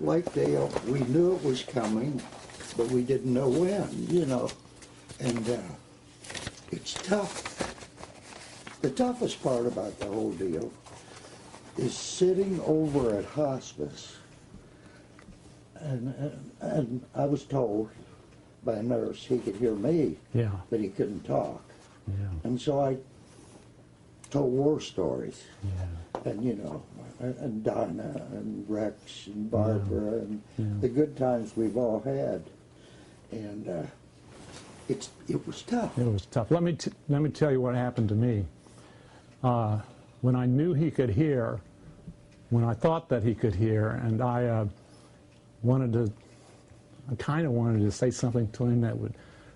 like Dale, we knew it was coming, but we didn't know when, you know. And it's tough. The toughest part about the whole deal is sitting over at hospice. And I was told by a nurse he could hear me, Yeah. but he couldn't talk. Yeah. And so I told war stories. Yeah. And, you know, and Donna and Rex and Barbara and Yeah. the good times we've all had. And it was tough. It was tough. Let me tell you what happened to me. When I knew he could hear, when I thought that he could hear, and I kind of wanted to say something to him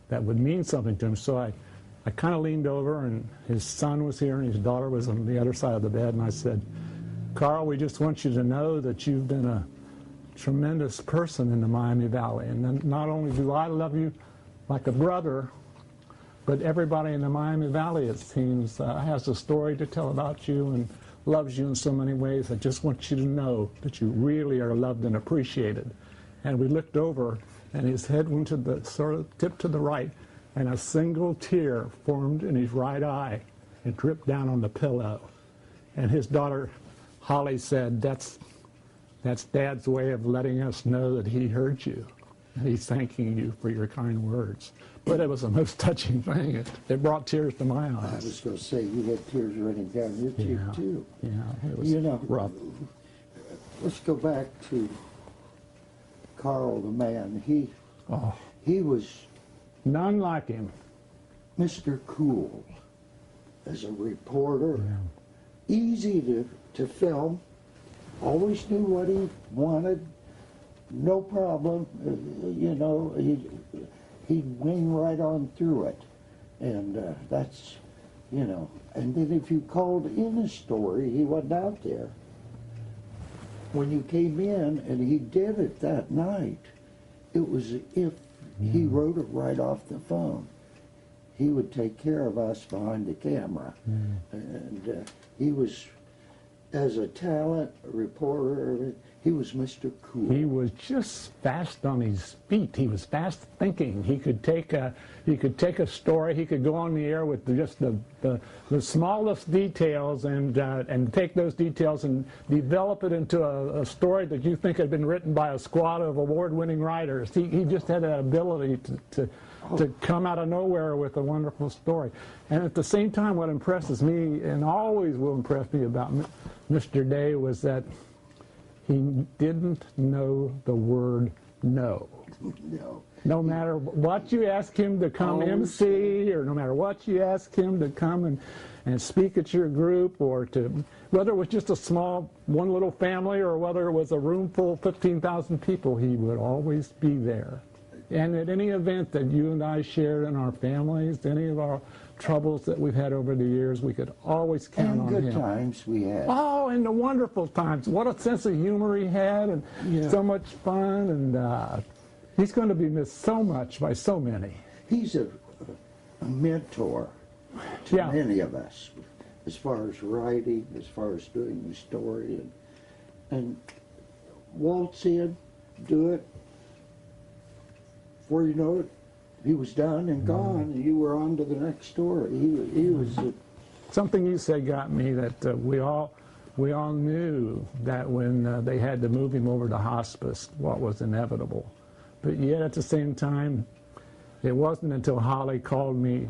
that would mean something to him. So I kind of leaned over, and his son was here, and his daughter was on the other side of the bed, and I said, "Carl, we just want you to know that you've been a tremendous person in the Miami Valley, and not only do I love you like a brother, but everybody in the Miami Valley, it seems, has a story to tell about you and loves you in so many ways. I just want you to know that you really are loved and appreciated." And we looked over, and his head went to the sort of tip to the right, and a single tear formed in his right eye and dripped down on the pillow. And his daughter, Holly, said, that's Dad's way of letting us know that he heard you. And he's thanking you for your kind words. But it was the most touching thing. It brought tears to my eyes. I was going to say, you had tears running down your cheek, too. Yeah, it was You know, rough. Let's go back to Carl the man. He was None like him. Mr. Cool as a reporter. Yeah. Easy to film. Always knew what he wanted. No problem. You know, he'd wing right on through it. And that's, you know. And then if you called in a story, he wasn't out there. When you came in and he did it that night, it was as if he wrote it right off the phone. He would take care of us behind the camera. And he was, as a talent, a reporter, he was Mr. Cool. He was just fast on his feet. He was fast thinking. He could take a story. He could go on the air with just the smallest details and take those details and develop it into a story that you think had been written by a squad of award-winning writers. He just had that ability to come out of nowhere with a wonderful story. And at the same time, what impresses me and always will impress me about Mr. Day was that he didn't know the word no. No. No matter what you ask him to come MC, or no matter what you ask him to come and speak at your group, or to, whether it was just a small, one little family, or whether it was a room full of 15,000 people, he would always be there. And at any event that you and I shared in our families, any of our troubles that we've had over the years, we could always count on him. And good times we had. Oh, and the wonderful times. What a sense of humor he had, and so much fun, and he's going to be missed so much by so many. He's a mentor to many of us, as far as writing, as far as doing the story, and waltz in, do it. Before you know it, he was done and gone, and you were on to the next story. He was something you said got me, that we all knew that when they had to move him over to hospice, what was inevitable. But yet at the same time, it wasn't until Holly called me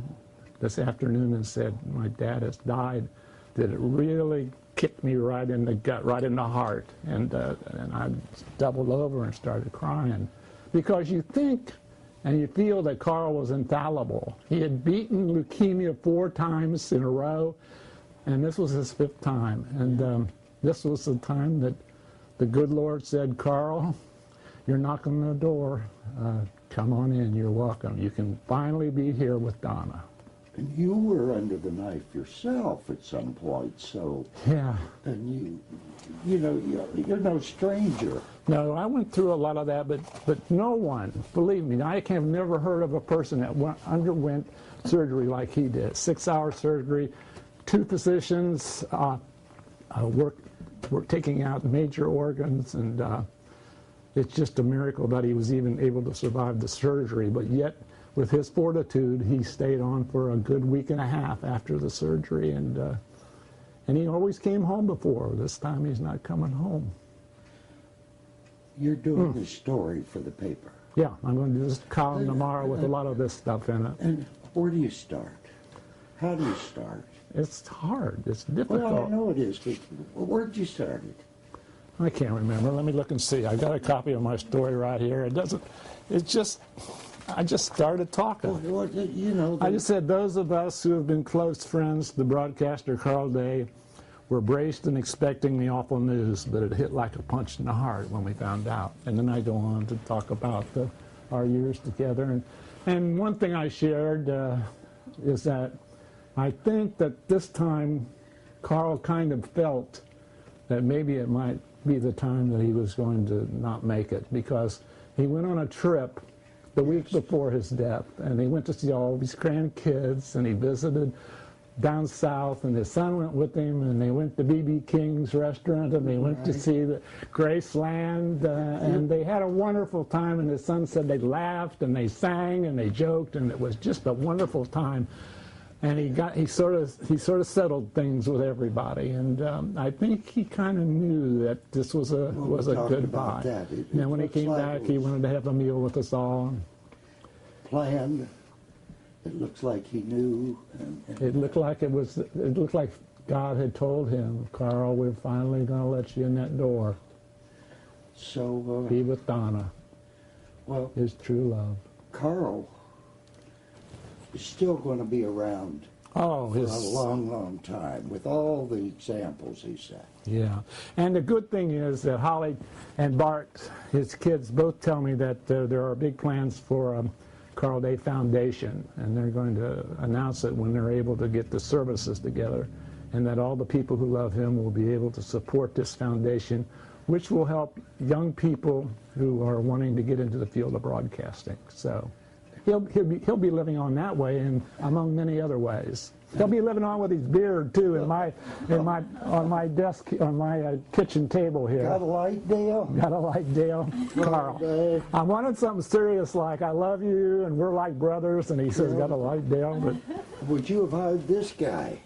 this afternoon and said, "My dad has died," that it really kicked me right in the gut, right in the heart. And I doubled over and started crying. Because you think and you feel that Carl was infallible. He had beaten leukemia 4 times in a row, and this was his 5th time. And this was the time that the good Lord said, "Carl, you're knocking on the door. Come on in, you're welcome. You can finally be here with Donna." And you were under the knife yourself at some point, so... Yeah. And you know, you're no stranger. No, I went through a lot of that, but no one, believe me, I have never heard of a person that underwent surgery like he did. 6-hour surgery, 2 physicians, work taking out major organs, and it's just a miracle that he was even able to survive the surgery. But yet, with his fortitude, he stayed on for a good week and a half after the surgery, and he always came home before. This time he's not coming home. You're doing this story for the paper. Yeah, I'm going to do this column tomorrow with a lot of this stuff in it. And where do you start? How do you start? It's hard. It's difficult. Well, I know it is, but where'd you start it? I can't remember. Let me look and see. I got a copy of my story right here. I just started talking. Well, you know, I just said, those of us who have been close friends to the broadcaster Carl Day were braced and expecting the awful news, but it hit like a punch in the heart when we found out. And then I go on to talk about our years together. And one thing I shared is that I think that this time Carl kind of felt that maybe it might be the time that he was going to not make it, because he went on a trip the week before his death, and he went to see all of his grandkids, and he visited down south, and his son went with him, and they went to B.B. King's restaurant, and they went to see the Graceland, and they had a wonderful time, and his son said they laughed, and they sang, and they joked, and it was just a wonderful time. And he sort of settled things with everybody, and I think he kind of knew that this was a goodbye. And when he came back, he wanted to have a meal with us all. Planned. It looks like he knew. It looked like it looked like God had told him, Carl, we're finally going to let you in that door. So be with Donna. Well, his true love. Carl is still going to be around for a long, long time with all the examples he set. Yeah, and the good thing is that Holly and Bart, his kids, both tell me that there are big plans for Carl Day Foundation, and they're going to announce it when they're able to get the services together, and that all the people who love him will be able to support this foundation, which will help young people who are wanting to get into the field of broadcasting. So he'll be living on that way, and among many other ways. He'll be living on with his beard too, on my desk, on my kitchen table here. Got a light, Dale? Got a light, Dale. Carl, I wanted something serious like I love you and we're like brothers, and he says, got a light, Dale. But would you have hired this guy?